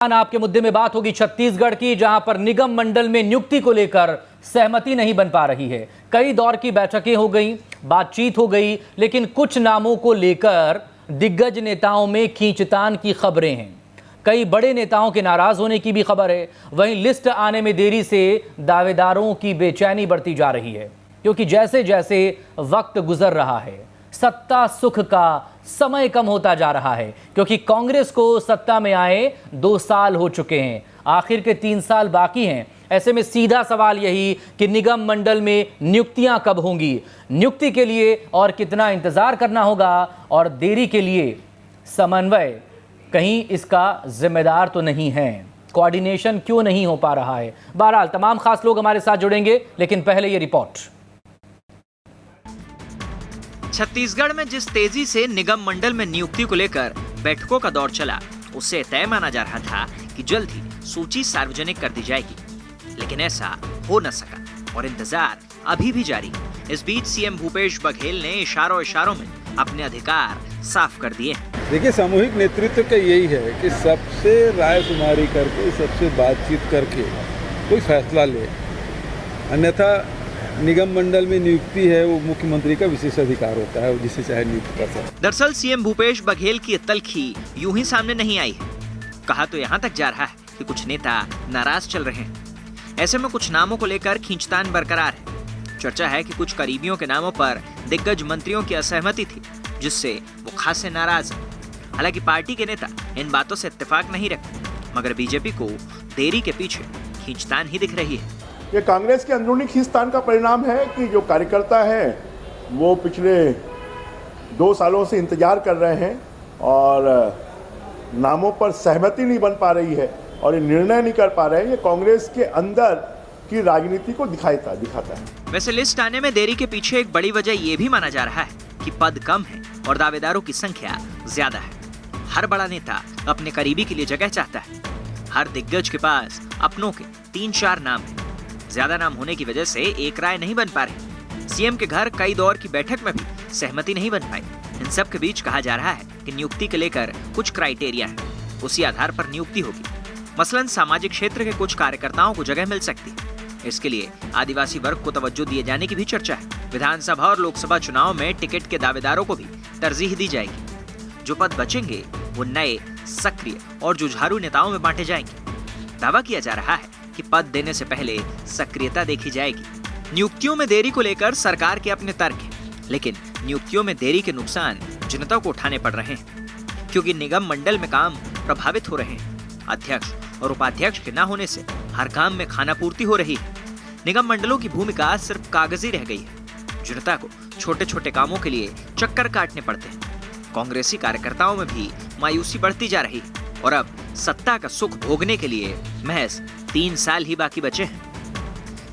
आपके मुद्दे में बात होगी छत्तीसगढ़ की, जहां पर निगम मंडल में नियुक्ति को लेकर सहमति नहीं बन पा रही है। कई दौर की बैठकें हो गई, बातचीत हो गई, लेकिन कुछ नामों को लेकर दिग्गज नेताओं में खींचतान की खबरें हैं। कई बड़े नेताओं के नाराज होने की भी खबर है। वहीं लिस्ट आने में देरी से दावेदारों की बेचैनी बढ़ती जा रही है, क्योंकि जैसे जैसे वक्त गुजर रहा है सत्ता सुख का समय कम होता जा रहा है, क्योंकि कांग्रेस को सत्ता में आए 2 साल हो चुके हैं, आखिर के 3 साल बाकी हैं। ऐसे में सीधा सवाल यही कि निगम मंडल में नियुक्तियां कब होंगी, नियुक्ति के लिए और कितना इंतजार करना होगा, और देरी के लिए समन्वय कहीं इसका जिम्मेदार तो नहीं है, कोऑर्डिनेशन क्यों नहीं हो पा रहा है। बहरहाल तमाम खास लोग हमारे साथ जुड़ेंगे, लेकिन पहले ये रिपोर्ट। छत्तीसगढ़ में जिस तेजी से निगम मंडल में नियुक्ति को लेकर बैठकों का दौर चला, उससे तय माना जा रहा था कि जल्द ही सूची सार्वजनिक कर दी जाएगी, लेकिन ऐसा हो न सका और इंतजार अभी भी जारी। इस बीच सीएम भूपेश बघेल ने इशारों में अपने अधिकार साफ कर दिए। देखिए, सामूहिक नेतृत्व का यही है कि सबसे रायशुमारी करके, सबसे बातचीत करके कोई फैसला ले, अन्यथा निगम मंडल में नियुक्ति है वो मुख्यमंत्री का विशेष अधिकार होता है, जिसे चाहे नियुक्त कर सकते। दरअसल सीएम भूपेश बघेल की तल्खी यूं ही सामने नहीं आई है। कहा तो यहाँ तक जा रहा है कि कुछ नेता नाराज चल रहे हैं। ऐसे में कुछ नामों को लेकर खींचतान बरकरार है। चर्चा है कि कुछ करीबियों के नामों पर दिग्गज मंत्रियों की असहमति थी, जिससे वो खासे नाराज हैं। हालांकि पार्टी के नेता इन बातों से इत्तेफाक नहीं रखते, मगर बीजेपी को देरी के पीछे खींचतान ही दिख रही है। ये कांग्रेस के अंदरूनी खींचतान का परिणाम है कि जो कार्यकर्ता हैं वो पिछले 2 सालों से इंतजार कर रहे हैं और नामों पर सहमति नहीं बन पा रही है और ये निर्णय नहीं कर पा रहे हैं। ये कांग्रेस के अंदर की राजनीति को दिखाता है। वैसे लिस्ट आने में देरी के पीछे एक बड़ी वजह ये भी माना जा रहा है कि पद कम है और दावेदारों की संख्या ज्यादा है। हर बड़ा नेता अपने करीबी के लिए जगह चाहता है। हर दिग्गज के पास अपनों के 3-4 नाम है। ज्यादा नाम होने की वजह से एक राय नहीं बन पा रही। सीएम के घर कई दौर की बैठक में भी सहमति नहीं बन पाई। इन सब के बीच कहा जा रहा है कि नियुक्ति के लेकर कुछ क्राइटेरिया है, उसी आधार पर नियुक्ति होगी। मसलन सामाजिक क्षेत्र के कुछ कार्यकर्ताओं को जगह मिल सकती है। इसके लिए आदिवासी वर्ग को तवज्जो दिए जाने की भी चर्चा है। विधानसभा और लोकसभा चुनाव में टिकट के दावेदारों को भी तरजीह दी जाएगी। जो पद बचेंगे वो नए, सक्रिय और जुझारू नेताओं में बांटे जाएंगे। दावा किया जा रहा है कि पद देने से पहले सक्रियता देखी जाएगी। नियुक्तियों में देरी को लेकर सरकार के अपने तर्क हैं, लेकिन नियुक्तियों में देरी के नुकसान जनता को उठाने पड़ रहे हैं, क्योंकि निगम मंडल में काम प्रभावित हो रहे हैं। अध्यक्ष और उपाध्यक्ष के न होने से हर काम में खानापूर्ति हो रही है। निगम मंडलों की भूमिका सिर्फ कागजी रह गई है। जनता को छोटे छोटे कामों के लिए चक्कर काटने पड़ते हैं। कांग्रेसी कार्यकर्ताओं में भी मायूसी बढ़ती जा रही है और अब सत्ता का सुख भोगने के लिए महज 3 साल ही बाकी बचे हैं।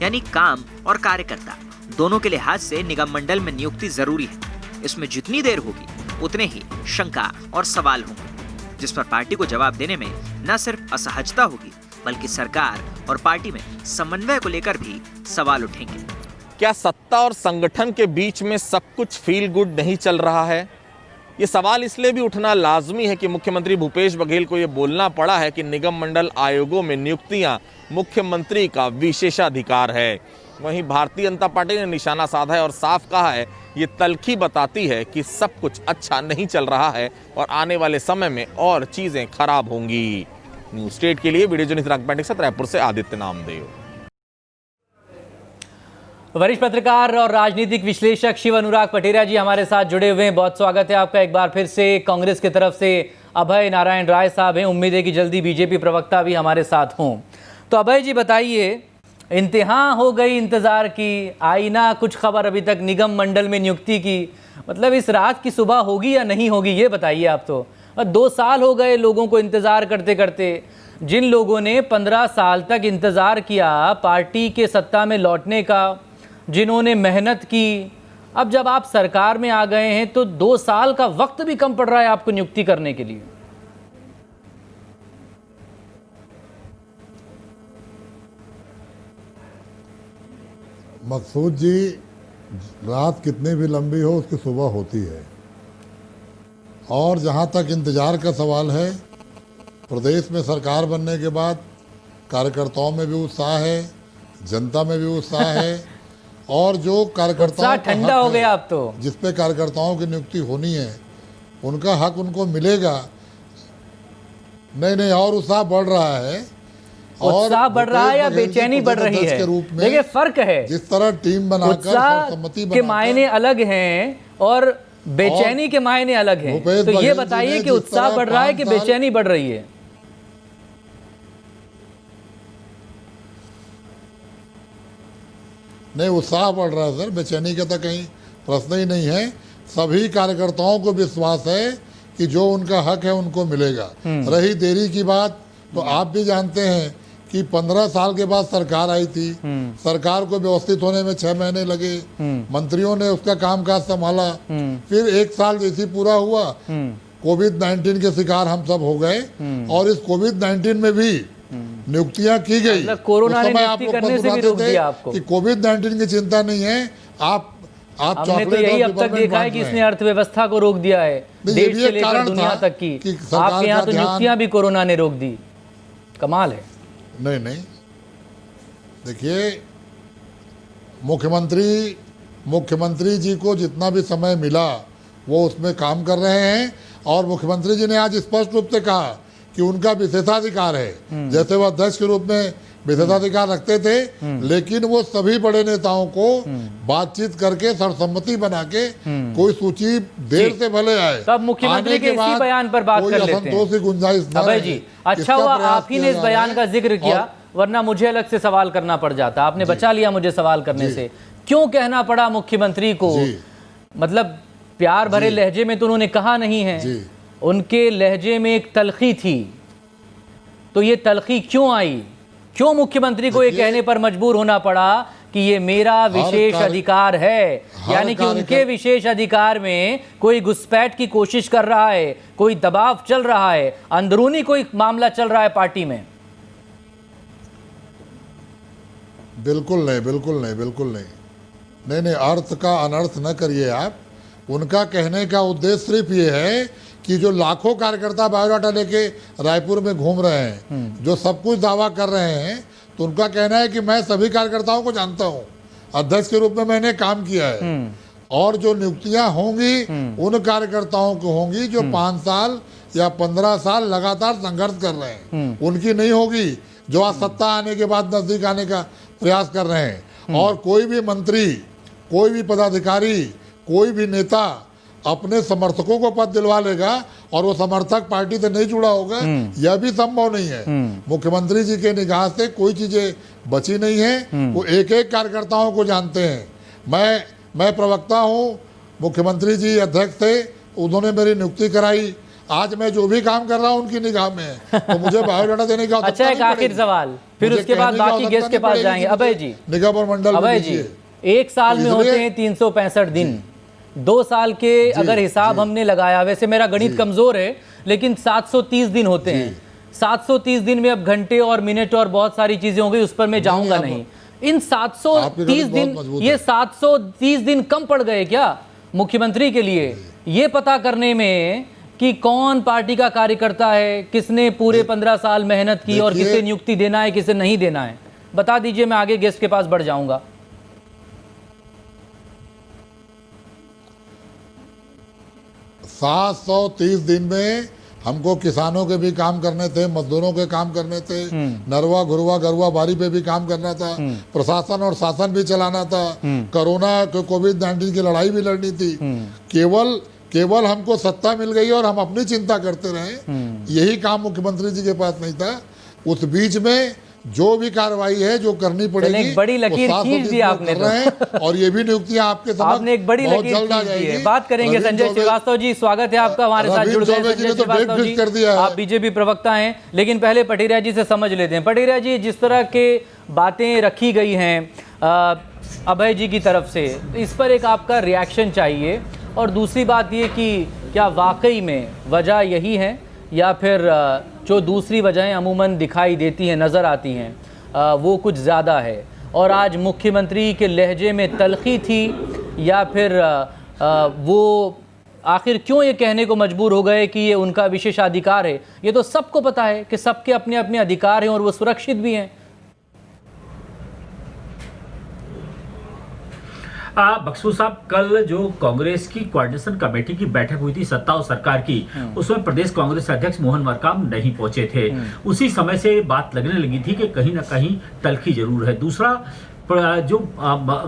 यानी काम और कार्यकर्ता दोनों के लिहाज से निगम मंडल में नियुक्ति जरूरी है। इसमें जितनी देर होगी उतने ही शंका और सवाल होंगे, जिस पर पार्टी को जवाब देने में न सिर्फ असहजता होगी, बल्कि सरकार और पार्टी में समन्वय को लेकर भी सवाल उठेंगे। क्या सत्ता और संगठन के बीच में सब कुछ फील गुड नहीं चल रहा है? ये सवाल इसलिए भी उठना लाजमी है कि मुख्यमंत्री भूपेश बघेल को ये बोलना पड़ा है कि निगम मंडल आयोगों में नियुक्तियां मुख्यमंत्री का विशेषाधिकार है। वहीं भारतीय जनता पार्टी ने निशाना साधा है और साफ कहा है, ये तल्खी बताती है कि सब कुछ अच्छा नहीं चल रहा है और आने वाले समय में और चीजें खराब होंगी। न्यूज स्टेट के लिए वीडियो जर्नलिस्ट राघव के साथ रायपुर से आदित्य नामदेव। वरिष्ठ पत्रकार और राजनीतिक विश्लेषक शिव अनुराग पटेरिया जी हमारे साथ जुड़े हुए हैं। बहुत स्वागत है आपका एक बार फिर से। कांग्रेस की तरफ से अभय नारायण राय साहब हैं। उम्मीद है कि जल्दी बीजेपी प्रवक्ता भी हमारे साथ हों। तो अभय जी बताइए, इंतहा हो गई इंतजार की, आई ना कुछ खबर अभी तक निगम मंडल में नियुक्ति की, मतलब इस रात की सुबह होगी या नहीं होगी ये बताइए आप। तो 2 साल हो गए लोगों को इंतजार करते करते। जिन लोगों ने 15 साल तक इंतजार किया पार्टी के सत्ता में लौटने का, जिन्होंने मेहनत की, अब जब आप सरकार में आ गए हैं तो 2 साल का वक्त भी कम पड़ रहा है आपको नियुक्ति करने के लिए। मकसूद जी, रात कितनी भी लंबी हो उसकी सुबह होती है। और जहाँ तक इंतज़ार का सवाल है, प्रदेश में सरकार बनने के बाद कार्यकर्ताओं में भी उत्साह है, जनता में भी उत्साह है, और जो कार्यकर्ताओं उत्साह का ठंडा हक हो है, गया अब तो। जिस पे कार्यकर्ताओं की नियुक्ति होनी है उनका हक उनको मिलेगा। नहीं, और उत्साह बढ़ रहा है। उत्साह बढ़ रहा है या भूपेश बघेल जी बेचैनी बढ़ रही प्रदेश है? के रूप में देखिए फर्क है, जिस तरह टीम बनाकर उत्साह सर्वसम्मति के बनाकर मायने अलग हैं और बेचैनी के मायने अलग हैं। भूपेश तो ये बघेल जी बताइए ने कि जिस उत्साह तरह बढ़ रहा है कि 5 साल बेचैनी बढ़ रही है? नहीं, उत्साह बढ़ रहा है सर, बेचैनी का तो कहीं प्रश्न ही नहीं है। सभी कार्यकर्ताओं को विश्वास है कि जो उनका हक है उनको मिलेगा। रही देरी की बात, तो आप भी जानते हैं कि 15 साल के बाद सरकार आई थी। सरकार को व्यवस्थित होने में 6 महीने लगे, मंत्रियों ने उसका कामकाज संभाला, फिर 1 साल जैसे पूरा हुआ कोविड-19 के शिकार हम सब हो गए, और इस कोविड-19 में भी नियुक्तियां की गई। मतलब कोरोना ने उस समय आप नियुक्ति लोग करने से भी बताते रोक थे दिया आपको। कि कोविड-19 की चिंता नहीं है, आप हमने तो चॉकलेट यही और अब तक पिपरमेंट देखा है बांट कि रहे इसने हैं। अर्थव्यवस्था को रोक दिया है, नहीं, ये देश भी से एक लेकर कारण दुनिया था तक की। कि सरकार आपके यहाँ का तो ध्यान- नियुक्तियां भी कोरोना ने रोक दी। कमाल है। नहीं, देखिए, मुख्यमंत्री जी को जितना भी समय मिला वो उसमें काम कर रहे हैं, और मुख्यमंत्री जी ने आज स्पष्ट रूप से कहा कि उनका विशेषाधिकार है। जैसे वह अध्यक्ष के रूप में विशेषाधिकार रखते थे, लेकिन वो सभी बड़े नेताओं को बातचीत करके सर्वसम्मति बना के कोई सूची देर से भले आए, तब मुख्यमंत्री आने के इसी बाद बयान पर बात कोई कर लेते हैं। असंतोष की गुंजाइश न अभय रहे। जी, अच्छा इसका हुआ प्रयास आप ही ने किया इस जा बयान रहा का है। जिक्र किया, और वरना मुझे अलग से सवाल करना पड़ जाता। आपने बचा लिया मुझे सवाल करने से। क्यों कहना पड़ा मुख्यमंत्री को? जी। मतलब प्यार भरे लहजे में तो उन्होंने कहा नहीं है, जी। उनके लहजे में एक तलखी थी। तो ये तलखी क्यों आई? क्यों मुख्यमंत्री को ये देखिए, कहने पर मजबूर होना पड़ा कि ये मेरा विशेष अधिकार है? यानी कि उनके विशेष अधिकार में कोई घुसपैठ की कोशिश कर रहा है, कोई दबाव चल रहा है, अंदरूनी कोई मामला चल रहा है पार्टी में? बिल्कुल नहीं। नहीं, अर्थ का अनर्थ न करिए आप। उनका कहने का उद्देश्य सिर्फ ये है कि जो लाखों कार्यकर्ता बायोडाटा लेके रायपुर में घूम रहे हैं, जो सब कुछ दावा कर रहे हैं, तो उनका कहना है कि मैं सभी कार्यकर्ताओं को जानता हूं, अध्यक्ष के रूप में मैंने काम किया है, और जो नियुक्तियां होंगी उन कार्यकर्ताओं को होंगी जो 5 साल या 15 साल लगातार संघर्ष कर रहे हैं, उनकी नहीं होगी जो आज सत्ता आने के बाद नजदीक आने का प्रयास कर रहे हैं। और कोई भी मंत्री, कोई भी पदाधिकारी, कोई भी नेता अपने समर्थकों को पद दिलवा लेगा और वो समर्थक पार्टी से नहीं जुड़ा होगा, यह भी संभव नहीं है। मुख्यमंत्री जी के निगाह से कोई चीजें बची नहीं है, वो एक एक कार्यकर्ताओं को जानते हैं। मैं प्रवक्ता हूँ, मुख्यमंत्री जी अध्यक्ष थे, उन्होंने मेरी नियुक्ति कराई, आज मैं जो भी काम कर रहा हूँ उनकी निगाह में है, तो मुझे बायोडाटा देने का अच्छा, एक आखिर सवाल, फिर उसके बाद बाकी गेस्ट के पास जाएंगे। अभय जी, निगम और मंडल अभय जी, 1 साल में होते हैं 365 दिन, 2 साल के अगर हिसाब हमने लगाया, वैसे मेरा गणित कमजोर है, लेकिन 730 दिन होते हैं। 730 दिन में अब घंटे और मिनट और बहुत सारी चीजें हो गई, उस पर मैं जाऊंगा नहीं। इन 730 दिन, ये 730 दिन कम पड़ गए क्या मुख्यमंत्री के लिए ये पता करने में कि कौन पार्टी का कार्यकर्ता है, किसने पूरे 15 साल मेहनत की और किसे नियुक्ति देना है, किसे नहीं देना है? बता दीजिए, मैं आगे गेस्ट के पास बढ़ जाऊंगा। 730 दिन में हमको किसानों के भी काम करने थे, मजदूरों के काम करने थे, नरवा घुरवा गरुआ बारी पे भी काम करना था, प्रशासन और शासन भी चलाना था, कोरोना कोविड-19 की लड़ाई भी लड़नी थी। केवल हमको सत्ता मिल गई और हम अपनी चिंता करते रहे, यही काम मुख्यमंत्री जी के पास नहीं था। उस बीच में जो भी कार्रवाई है जो करनी पड़ेगी, एक बड़ी लकीर खींच दी आपने तो। और ये भी नियुक्तियां आपके समक्ष आपने एक बड़ी बहुत लकीर जल्द आ खींच दी है। जाएगी। बात करेंगे संजय श्रीवास्तव जी, स्वागत है आपका हमारे साथ जुड़ गए। संजय श्रीवास्तव जी, आप बीजेपी प्रवक्ता हैं, लेकिन पहले पटिरिया जी से समझ लेते हैं। पटिरिया जी, जिस तरह के बातें रखी गई हैं अभय जी की तरफ से, इस पर एक आपका रिएक्शन चाहिए। और दूसरी बात ये कि क्या वाकई में वजह यही है, या फिर जो दूसरी वजहें अमूमन दिखाई देती हैं, नज़र आती हैं, वो कुछ ज़्यादा है? और आज मुख्यमंत्री के लहजे में तलखी थी, या फिर वो आखिर क्यों ये कहने को मजबूर हो गए कि ये उनका विशेषाधिकार है? ये तो सबको पता है कि सबके अपने अपने अधिकार हैं और वो सुरक्षित भी हैं। बख्शू साहब, कल जो कांग्रेस की कोऑर्डिनेशन कमेटी की बैठक हुई थी सत्ता और सरकार की, उसमें प्रदेश कांग्रेस अध्यक्ष मोहन मरकाम नहीं पहुंचे थे। उसी समय से बात लगने लगी थी कि कहीं ना कहीं तलखी जरूर है। दूसरा, जो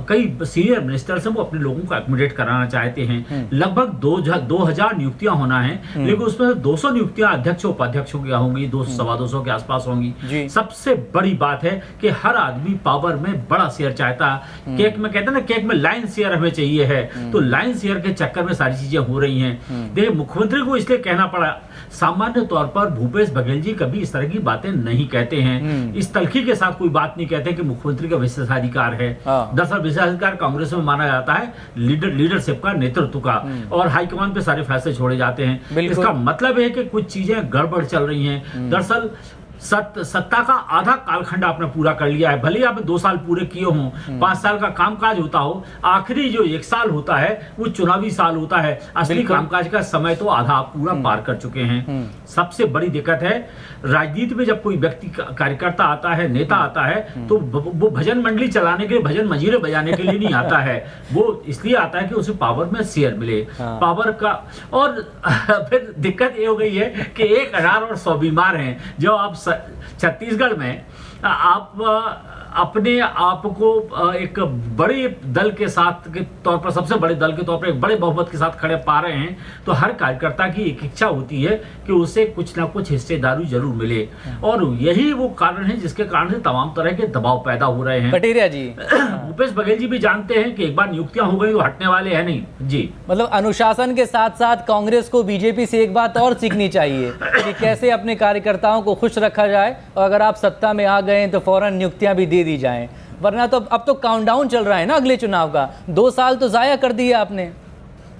कई सीनियर मिनिस्टर्स हैं वो अपने लोगों को एकोमोडेट कराना चाहते हैं। लगभग 2000 नियुक्तियां होना है, लेकिन उसमें 200 नियुक्तियां अध्यक्ष उपाध्यक्षों की होंगी, 200-225 के आसपास होंगी। सबसे बड़ी बात है कि हर आदमी पावर में बड़ा शेयर चाहता है। केक में कहते हैं ना, केक में लाइन शेयर हमें चाहिए है, तो लाइन शेयर के चक्कर में सारी चीजें हो रही हैं। देखिए, मुख्यमंत्री को इसलिए कहना पड़ा, सामान्य तौर पर भूपेश बघेल जी कभी इस तरह की बातें नहीं कहते हैं, इस तलखी के साथ कोई बात नहीं कहते कि मुख्यमंत्री का विशेषाधिकार है। दरअसल विशेषाधिकार कांग्रेस में माना जाता है लीडरशिप का, नेतृत्व का, और हाईकमान पे सारे फैसले छोड़े जाते हैं। इसका मतलब है कि कुछ चीजें गड़बड़ चल रही हैं। दरअसल सत्ता का आधा कालखंड आपने पूरा कर लिया है। भले आप 2 साल पूरे किए हों, 5 साल का कामकाज होता हो, आखिरी जो 1 साल होता है वो चुनावी साल होता है। असली कामकाज का समय तो आधा आप पूरा पार कर चुके हैं। सबसे बड़ी दिक्कत है, राजनीति में जब कोई व्यक्ति कार्यकर्ता आता है, नेता आता है, तो वो भजन मंडली चलाने के लिए, भजन मंजीरे बजाने के लिए नहीं आता है। वो इसलिए आता है कि उसे पावर में शेयर मिले, पावर का। और फिर दिक्कत ये हो गई है कि 1 अनार और 100 बीमार हैं। जो आप छत्तीसगढ़ में आप अपने आप को एक बड़े दल के साथ के तौर पर, सबसे बड़े दल के तौर पर एक बड़े बहुमत के साथ खड़े पा रहे हैं, तो हर कार्यकर्ता की एक इच्छा होती है कि उसे कुछ ना कुछ हिस्सेदारी जरूर मिले, और यही वो कारण है जिसके कारण से तमाम तरह के दबाव पैदा हो रहे हैं। कटेरिया जी, भूपेश बघेल जी भी जानते हैं कि एक बार नियुक्तियां हो गई तो हटने वाले हैं नहीं जी। मतलब अनुशासन के साथ साथ कांग्रेस को बीजेपी से एक बात और सीखनी चाहिए कि कैसे अपने कार्यकर्ताओं को खुश रखा जाए, और अगर आप सत्ता में आ गए तो फौरन नियुक्तियां भी दे दी जाएं, वरना तो अब तो काउंटडाउन चल रहा है ना अगले चुनाव का। 2 साल तो जाया कर दिए आपने,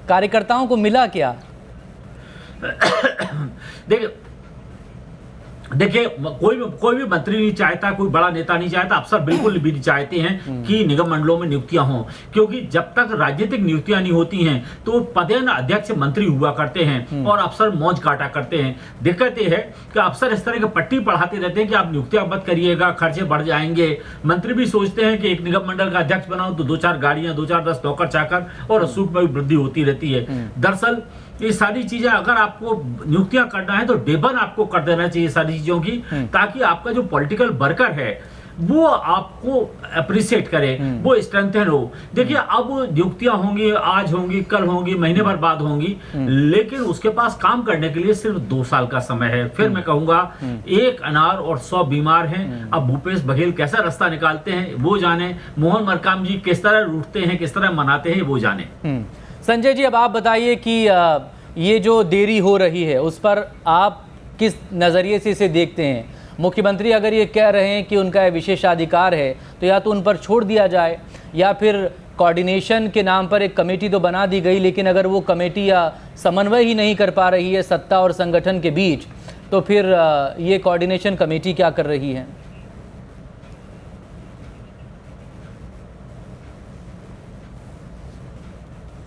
कार्यकर्ताओं को मिला क्या? देखिए, कोई भी मंत्री नहीं चाहता, कोई बड़ा नेता नहीं चाहता, अफसर बिल्कुल भी नहीं चाहते हैं कि निगम मंडलों में नियुक्तियां हों, क्योंकि जब तक राजनीतिक नियुक्तियां नहीं होती हैं तो पदेन अध्यक्ष मंत्री हुआ करते हैं और अफसर मौज काटा करते हैं। दिक्कत यह है कि अफसर इस तरह की पट्टी पढ़ाते रहते हैं कि आप नियुक्तियां मत करिएगा, खर्चे बढ़ जाएंगे। मंत्री भी सोचते हैं कि एक निगम मंडल का अध्यक्ष बनाओ तो 2-4 गाड़ियां, 2-4-10 नौकर चाकर, और असूख में भी वृद्धि होती रहती है। दरअसल ये सारी चीजें, अगर आपको नियुक्तियां करना है तो डेबन आपको कर देना चाहिए सारी चीजों की, ताकि आपका जो पॉलिटिकल वर्कर है वो आपको अप्रिशिएट करे, वो स्ट्रेंथन हो। देखिए, अब नियुक्तियां होंगी, आज होंगी, कल होंगी, महीने भर बाद होंगी, लेकिन उसके पास काम करने के लिए सिर्फ 2 साल का समय है। फिर मैं कहूंगा 1 अनार और 100 बीमार हैं। अब भूपेश बघेल कैसा रास्ता निकालते हैं वो जाने, मोहन मरकाम जी किस तरह रूठते हैं, किस तरह मनाते हैं वो जाने। संजय जी, अब आप बताइए कि ये जो देरी हो रही है उस पर आप किस नज़रिए से इसे देखते हैं? मुख्यमंत्री अगर ये कह रहे हैं कि उनका विशेषाधिकार है, तो या तो उन पर छोड़ दिया जाए, या फिर कोऑर्डिनेशन के नाम पर एक कमेटी तो बना दी गई, लेकिन अगर वो कमेटी या समन्वय ही नहीं कर पा रही है सत्ता और संगठन के बीच, तो फिर ये कोऑर्डिनेशन कमेटी क्या कर रही है?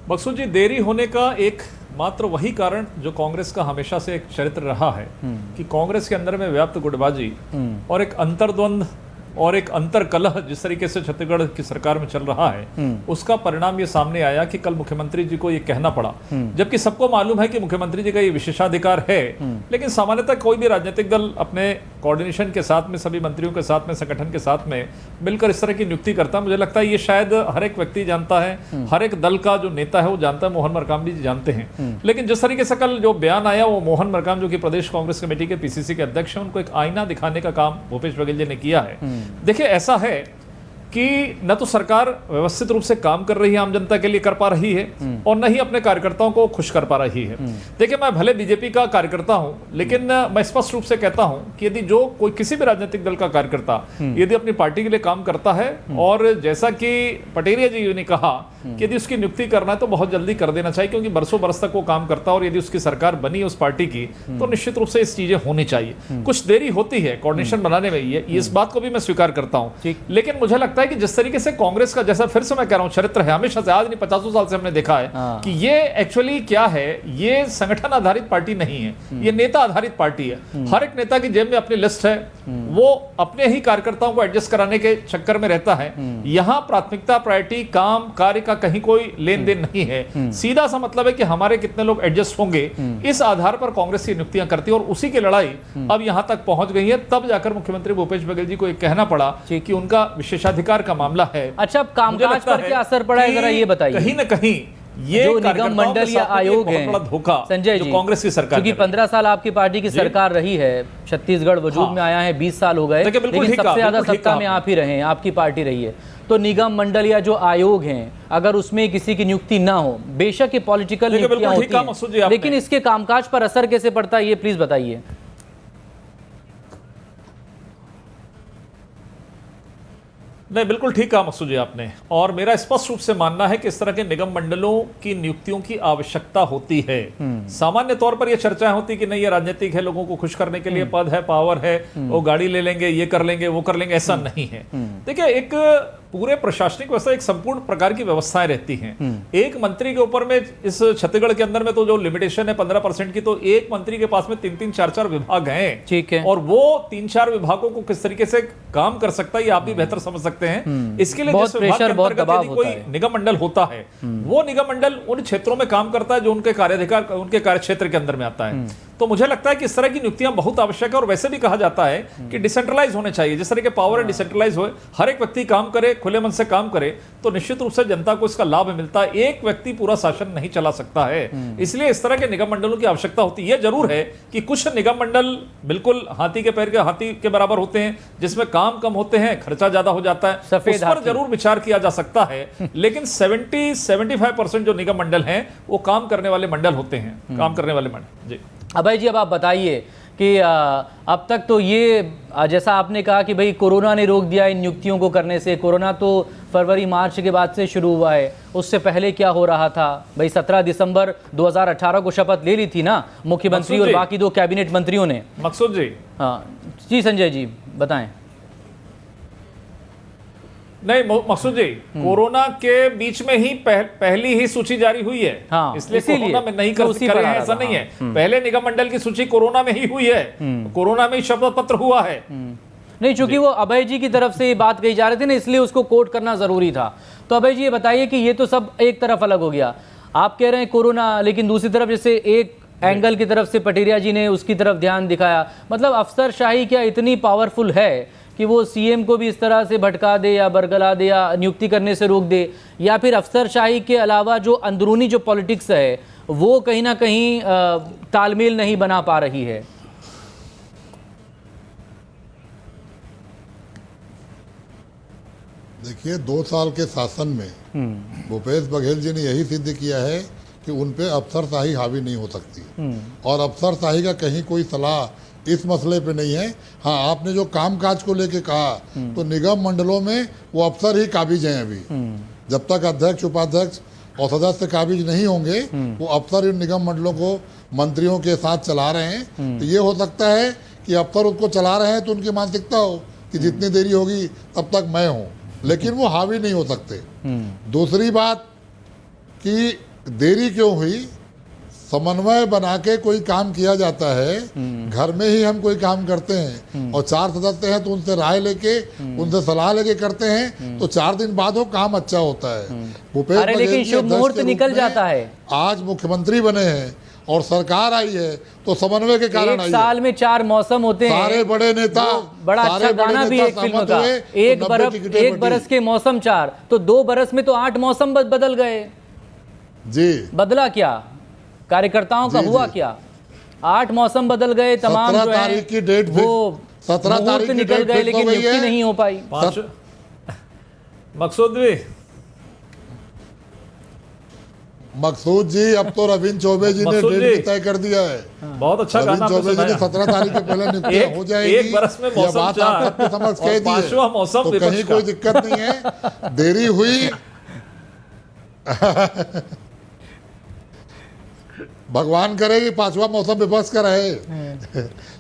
मकसूद जी, देरी होने का एक मात्र वही कारण जो कांग्रेस का हमेशा से एक चरित्र रहा है कि कांग्रेस के अंदर में व्याप्त गुटबाजी और एक अंतर्द्वंद और एक अंतर कलह जिस तरीके से छत्तीसगढ़ की सरकार में चल रहा है, उसका परिणाम ये सामने आया कि कल मुख्यमंत्री जी को ये कहना पड़ा, जबकि सबको मालूम है कि मुख्यमंत्री जी का ये विशेषाधिकार है। लेकिन सामान्यतः कोई भी राजनीतिक दल अपने कोऑर्डिनेशन के साथ में, सभी मंत्रियों के साथ में, संगठन के साथ में मिलकर इस तरह की नियुक्ति करता है। मुझे लगता है ये शायद हर एक व्यक्ति जानता है, हर एक दल का जो नेता है वो जानता है, मोहन मरकाम जी जानते हैं। लेकिन जिस तरीके से कल जो बयान आया, वो मोहन मरकाम जो कि प्रदेश कांग्रेस कमेटी के पीसीसी के अध्यक्ष हैं, उनको एक आईना दिखाने का काम भूपेश बघेल जी ने किया है। देखिए, ऐसा है कि न तो सरकार व्यवस्थित रूप से काम कर रही है, आम जनता के लिए कर पा रही है, और न ही अपने कार्यकर्ताओं को खुश कर पा रही है। देखिए, मैं भले बीजेपी का कार्यकर्ता हूं, लेकिन मैं स्पष्ट रूप से कहता हूं कि यदि जो कोई किसी भी राजनीतिक दल का कार्यकर्ता यदि अपनी पार्टी के लिए काम करता है, और जैसा कि पटेरिया जी ने कहा कि यदि उसकी नियुक्ति करना है तो बहुत जल्दी कर देना चाहिए, क्योंकि बरसों बरस तक वो काम करता है और यदि उसकी सरकार बनी उस पार्टी की तो निश्चित रूप से इस चीजें होनी चाहिए। कुछ देरी होती है कोऑर्डिनेशन बनाने में, ये इस बात को भी मैं स्वीकार करता हूं, लेकिन मुझे लगता है कि जिस तरीके से कांग्रेस का, जैसा फिर से मैं कह रहा हूं, चरित्र है हमेशा से, आज नहीं 50 साल से हमने देखा है कि ये एक्चुअली क्या है, ये संगठन आधारित पार्टी नहीं है, ये नेता आधारित पार्टी है। हर एक नेता की जेब में अपनी लिस्ट है, वो अपने ही कार्यकर्ताओं को एडजस्ट कराने के चक्कर में रहता है। यहां प्राथमिकता, प्रायोरिटी, काम, कार्य का कहीं कोई लेन देन नहीं है। सीधा सा मतलब है कि हमारे कितने लोग एडजस्ट होंगे, इस आधार पर कांग्रेस की नियुक्तियां करती है और उसी की लड़ाई अब यहां तक पहुंच गई है। तब जाकर मुख्यमंत्री भूपेश बघेल जी को एक कहना पड़ा कि उनका विशेषाधिकार का मामला है। अच्छा, अब कामकाज पर क्या असर पड़ा है, जरा ये बताइए। कहीं ना कहीं ये जो निगम मंडल या आयोग है, संजय जी, कांग्रेस की सरकार, क्योंकि 15 साल आपकी पार्टी की सरकार रही है, छत्तीसगढ़ वजूद में आया है, 20 साल हो गए, लेकिन सबसे ज्यादा सत्ता में आप ही रहे हैं, आपकी पार्टी रही है। तो निगम मंडल या जो आयोग हैं, अगर उसमें किसी की नियुक्ति ना हो, बेशक ये पॉलिटिकल नियुक्तियां होती हैं, लेकिन इसके कामकाज पर असर कैसे पड़ता है, ये प्लीज बताइए। नहीं, बिल्कुल ठीक कहा मकसूद जी आपने, और मेरा स्पष्ट रूप से मानना है कि इस तरह के निगम मंडलों की नियुक्तियों की आवश्यकता होती है। सामान्य तौर पर यह चर्चाएं होती कि नहीं, ये राजनीतिक है, लोगों को खुश करने के लिए पद है, पावर है, वो गाड़ी ले लेंगे, ये कर लेंगे, वो कर लेंगे, ऐसा नहीं है। देखिए, एक पूरे प्रशासनिक व्यवस्था, एक संपूर्ण प्रकार की व्यवस्थाएं रहती हैं। एक मंत्री के ऊपर में, इस छत्तीसगढ़ के अंदर में तो जो लिमिटेशन है 15% की, तो एक मंत्री के पास में 3-3, 4-4 विभाग हैं, ठीक है, और वो 3-4 विभागों को किस तरीके से काम कर सकता है, ये आप भी बेहतर समझ सकते हैं। इसके लिए जिस विभाग के अंतर्गत यदि कोई निगम मंडल होता है, वो निगम मंडल उन क्षेत्रों में काम करता है जो उनके कार्याधिकार, उनके कार्यक्षेत्र के अंदर में आता है। तो मुझे लगता है कि इस तरह की नियुक्तियां बहुत आवश्यक है, और वैसे भी कहा जाता है कि डिसेंट्रलाइज होने चाहिए। जिस तरह के पावर है, डिसेंट्रलाइज हो, हर एक व्यक्ति काम करे, खुले मन से काम करे, तो निश्चित रूप से जनता को इसका लाभ मिलता है। एक व्यक्ति पूरा शासन नहीं चला सकता है, इसलिए इस तरह के निगम मंडलों की आवश्यकता होती है। यह जरूर है कि कुछ निगम मंडल बिल्कुल हाथी के पैर के हाथी के बराबर होते हैं, जिसमें काम कम होते हैं, खर्चा ज्यादा हो जाता है, उस पर जरूर विचार किया जा सकता है। लेकिन 70-75% जो निगम मंडल हैं, वो काम करने वाले मंडल होते हैं, काम करने वाले मंडल। जी अभय जी, अब आप बताइए कि अब तक तो ये, जैसा आपने कहा कि भाई कोरोना ने रोक दिया इन नियुक्तियों को करने से, कोरोना तो फरवरी मार्च के बाद से शुरू हुआ है, उससे पहले क्या हो रहा था भाई? 17 दिसंबर 2018 को शपथ ले ली थी ना मुख्यमंत्री और बाकी 2 कैबिनेट मंत्रियों ने। मकसूद जी, हाँ जी, संजय जी बताएं। नहीं मकसूद जी, कोरोना के बीच में ही पहली ही सूची जारी हुई है, हाँ, इसलिए कोरोना में नहीं कर रहे हैं, ऐसा नहीं है। पहले निगम मंडल की सूची कोरोना में ही हुई है, कोरोना में ही शपथ पत्र हुआ है। नहीं, चूंकि वो अभय जी की तरफ से ये बात कही जा रही थी ना, इसलिए उसको कोट करना जरूरी था। तो अभय जी ये बताइए कि ये तो सब एक तरफ अलग हो गया, आप कह रहे हैं कोरोना, लेकिन दूसरी तरफ जैसे एक एंगल की तरफ से पटेरिया जी ने उसकी तरफ ध्यान दिखाया, मतलब अफसरशाही क्या इतनी पावरफुल है कि वो सीएम को भी इस तरह से भटका दे या बरगला दे या नियुक्ति करने से रोक दे, या फिर अफसरशाही के अलावा जो अंदरूनी जो पॉलिटिक्स है वो कहीं ना कहीं तालमेल नहीं बना पा रही है? देखिए, 2 साल के शासन में भूपेश बघेल जी ने यही सिद्ध किया है कि उन पे अफसरशाही हावी नहीं हो सकती, और अफसरशाही का कहीं कोई सलाह इस मसले पे नहीं है। हाँ, आपने जो कामकाज को लेके कहा, तो निगम मंडलों में वो अफसर ही काबिज हैं अभी। जब तक अध्यक्ष, उपाध्यक्ष और सदस्य काबिज नहीं होंगे, वो अफसर इन निगम मंडलों को मंत्रियों के साथ चला रहे हैं। तो ये हो सकता है कि अफसर उनको चला रहे हैं तो उनकी मानसिकता हो कि जितनी देरी होगी तब तक मैं हूँ, लेकिन वो हावी नहीं हो सकते। दूसरी बात कि देरी क्यों हुई, समन्वय बना के कोई काम किया जाता है, घर में ही हम कोई काम करते हैं और 4 सदस्य हैं तो उनसे राय लेके, उनसे सलाह लेके करते हैं, तो 4 दिन बाद वो काम अच्छा होता है। भूपेश बघेल जी मुहूर्त निकल जाता है, आज मुख्यमंत्री बने हैं और सरकार आई है तो समन्वय के कारण आई है। साल में 4 मौसम होते हैं, सारे बड़े नेता, बड़ा अच्छा गाना भी एक फिल्म का, एक बरस के मौसम 4, तो 2 बरस में तो 8 मौसम बदल गए जी। बदला क्या? कार्यकर्ताओं का हुआ क्या? 8 मौसम बदल गए, तमाम जो है की डेट वो 17 तारीख की निकल गए, लेकिन नियुक्ति नहीं हो पाई। मकसूद जी, अब तो रविंद्र चौबे जी ने डेट भी तय कर दिया है। बहुत अच्छा गाना रविंद्र चौबे जी ने 17 तारीख के पहले नियुक्ति हो जाएगी। एक बरस में मौसम बात आपको समझ कह दी है, तो कहीं कोई दिक्कत नहीं है। देरी हुई भगवान करे कि पांचवा मौसम विपक्ष का रहे।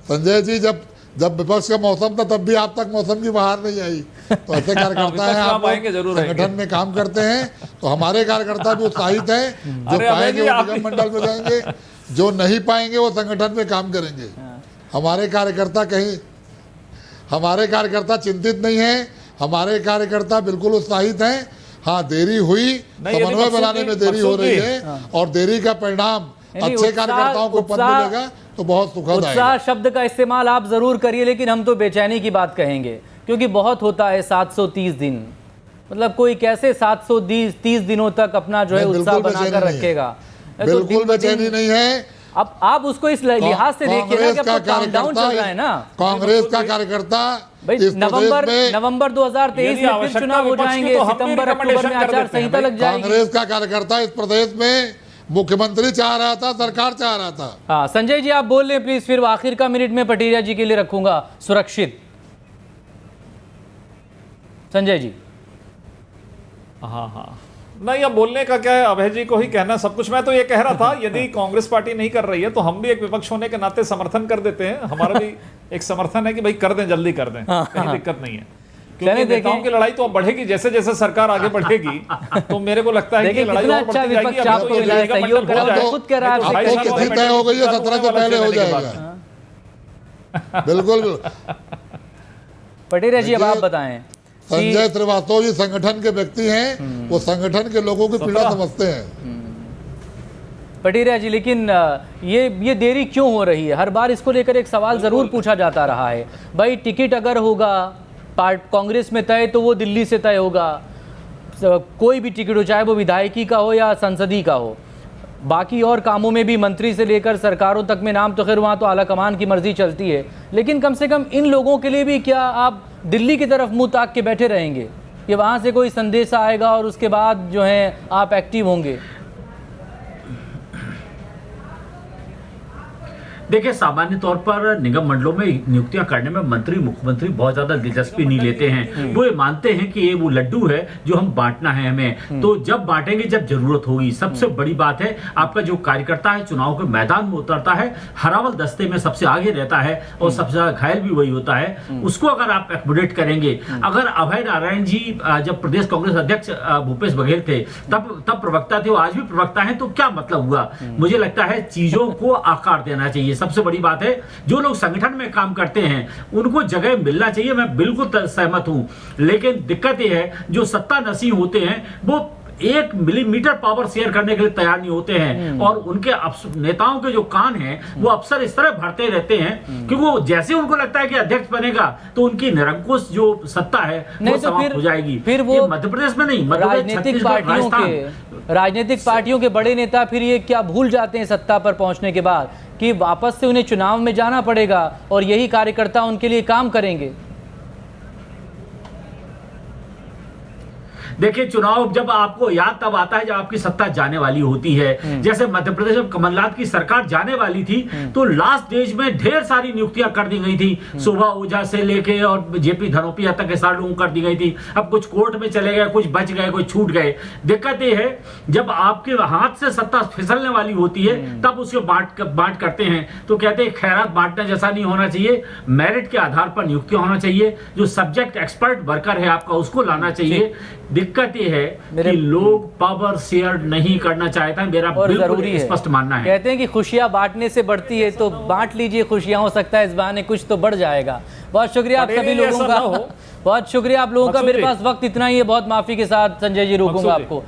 संजय जी, जब विपक्ष का मौसम था तब भी आप तक मौसम की बहार नहीं आई। तो ऐसे कार्यकर्ता हैं, आप लोग संगठन में काम करते हैं, तो हमारे कार्यकर्ता भी उत्साहित हैं। जो पाएंगे वो निगम मंडल में जाएंगे, जो नहीं पाएंगे वो संगठन में काम करेंगे। हमारे कार्यकर्ता चिंतित नहीं है, हमारे कार्यकर्ता बिल्कुल उत्साहित हैं। हाँ, देरी हुई, समन्वय बनाने में देरी हो रही है, और देरी का परिणाम अच्छे कार्यकर्ताओं को पद मिलेगा तो बहुत सुखद आएगा। उत्साह शब्द का इस्तेमाल आप जरूर करिए, लेकिन हम तो बेचैनी की बात कहेंगे, क्योंकि बहुत होता है 730 दिन। मतलब कोई कैसे 730 दिनों तक अपना जो है उत्साह बनाकर रखेगा। बिल्कुल बेचैनी नहीं है। अब आप उसको इस लिहाज से देखिए ना कि अब तो काउंटडाउन चल रहा है ना। कांग्रेस का कार्यकर्ता भाई नवंबर 2023 में फिर चुनाव हो जाएंगे, सितंबर अक्टूबर में आचार संहिता लग जाएगी। कांग्रेस का कार्यकर्ता इस प्रदेश में मुख्यमंत्री चाह रहा था, सरकार चाह रहा था। हाँ, संजय जी आप बोल लें प्लीज, फिर आखिर का मिनट में पटेरिया जी के लिए रखूंगा सुरक्षित। संजय जी। हाँ, नहीं, अब बोलने का क्या है, अभय जी को ही कहना सब कुछ। मैं तो ये कह रहा था, यदि कांग्रेस पार्टी नहीं कर रही है तो हम भी एक विपक्ष होने के नाते समर्थन कर देते हैं। हमारा भी एक समर्थन है कि भाई कर दें, जल्दी कर दें, कहीं दिक्कत नहीं है। क्योंकि नेताओं की लड़ाई तो अब बढ़ेगी, जैसे जैसे सरकार आगे बढ़ेगी तो मेरे को लगता है कि लड़ाई और बढ़ती जाएगी। अभी तो ये देरी का मंडल हो जाए, तय हो गई है, 17 से पहले हो जाएगा। बिल्कुल। पटेरिया जी अब आप बताएं। संजय श्रीवास्तव जी संगठन के व्यक्ति हैं, वो संगठन के लोगों की पीड़ा समझते हैं। पटेरिया जी, लेकिन ये देरी क्यों हो रही है? हर बार इसको लेकर एक सवाल जरूर पूछा जाता रहा है। भाई टिकट अगर होगा कांग्रेस में तय तो वो दिल्ली से तय होगा, कोई भी टिकट हो, चाहे वो विधायकी का हो या संसदीय का हो। बाकी और कामों में भी मंत्री से लेकर सरकारों तक में नाम तो खैर वहाँ तो आला कमान की मर्जी चलती है, लेकिन कम से कम इन लोगों के लिए भी क्या आप दिल्ली की तरफ मुंह ताक के बैठे रहेंगे? ये वहाँ से कोई संदेश आएगा और उसके बाद जो है आप एक्टिव होंगे? देखिए, सामान्य तौर पर निगम मंडलों में नियुक्तियां करने में मंत्री मुख्यमंत्री बहुत ज्यादा दिलचस्पी नहीं लेते हैं। वो ये मानते हैं कि ये वो लड्डू है जो हम बांटना है हमें, तो जब बांटेंगे जब जरूरत होगी। सबसे बड़ी बात है, आपका जो कार्यकर्ता है चुनाव के मैदान में उतरता है, हरावल दस्ते में सबसे आगे रहता है और सबसे ज्यादा घायल भी वही होता है, उसको अगर आप एक्मोडेट करेंगे। अगर अभय नारायण जी जब प्रदेश कांग्रेस अध्यक्ष भूपेश बघेल थे तब प्रवक्ता थे, वो आज भी प्रवक्ता है, तो क्या मतलब हुआ? मुझे लगता है चीजों को आकार देना चाहिए। सबसे बड़ी बात है, जो लोग संगठन में काम करते हैं उनको जगह मिलना चाहिए, मैं बिल्कुल सहमत हूं। लेकिन दिक्कत यह है, जो सत्ता नसी होते हैं वो 1 मिलीमीटर पावर शेयर करने के लिए तैयार नहीं होते हैं, और उनके नेताओं के जो कान हैं वो अक्सर इस तरह भरते रहते हैं क्योंकि वो जैसे उनको लगता है कि अध्यक्ष बनेगा तो उनकी निरंकुश जो सत्ता है वो समाप्त हो जाएगी। फिर वो मध्य प्रदेश में नहीं, राजनीतिक पार्टियों के बड़े नेता फिर ये क्या भूल जाते हैं सत्ता पर पहुंचने के बाद कि वापस से उन्हें चुनाव में जाना पड़ेगा और यही कार्यकर्ता उनके लिए काम करेंगे। देखिए, चुनाव जब आपको याद तब आता है जब आपकी सत्ता जाने वाली होती है। जैसे मध्य प्रदेश में कमलनाथ की सरकार जाने वाली थी तो लास्ट स्टेज में ढेर सारी नियुक्तियां कर दी गई थी, शोभा ओझा से लेके और जेपी धनोपिया तक के सारे लोगों को कर दी गई थी। अब कुछ कोर्ट में चले गए, कुछ बच गए, कुछ छूट गए। दिक्कत यह है, जब आपके हाथ से सत्ता फिसलने वाली होती है तब उसको बांट करते हैं। तो कहते हैं खैरात बांटना जैसा नहीं होना चाहिए, मेरिट के आधार पर नियुक्तियां होना चाहिए। जो सब्जेक्ट एक्सपर्ट वर्कर है आपका, उसको लाना चाहिए। दिक्कत ये है कि लोग पावर शेयर नहीं करना चाहते हैं, मेरा बिल्कुल स्पष्ट मानना है। कहते हैं कि खुशियां बांटने से बढ़ती है, तो बांट लीजिए खुशियां, हो सकता है इस बहाने कुछ तो बढ़ जाएगा। बहुत शुक्रिया आप सभी लोगों का, बहुत शुक्रिया आप लोगों का। मेरे पास वक्त इतना ही है, बहुत माफी के साथ संजय जी रोकूंगा आपको।